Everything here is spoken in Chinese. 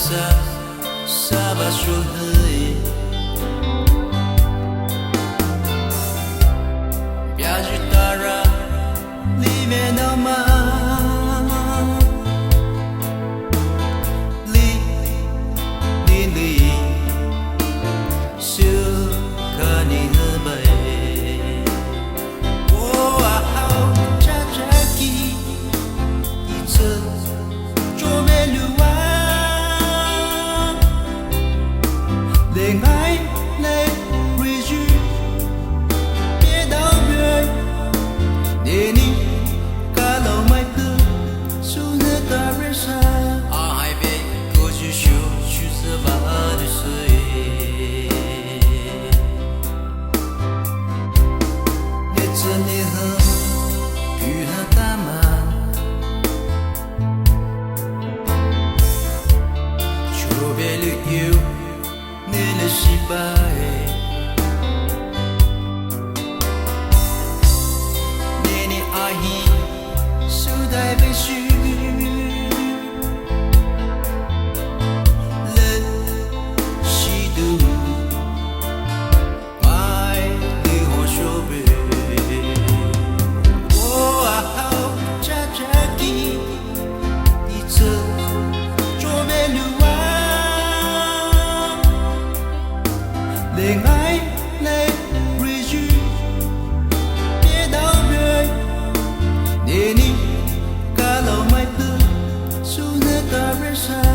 ça va chauffer. Viaggi terra, live no mar. Li, siêu ca ni hơ bay. Oh, ah, cha cha ki,一次做没路啊。恋爱来回去，别道别，你你卡老麦克，苏那达瑞莎，啊海边过去修去色巴的水，列车你和雨和大马，就别旅游。你的失败，你爱意是代被虚，人吸毒，爱你我手背，我好假假的，一次做没路啊。恋爱来回去，别道别，你你卡老麦克，苏那达瑞莎。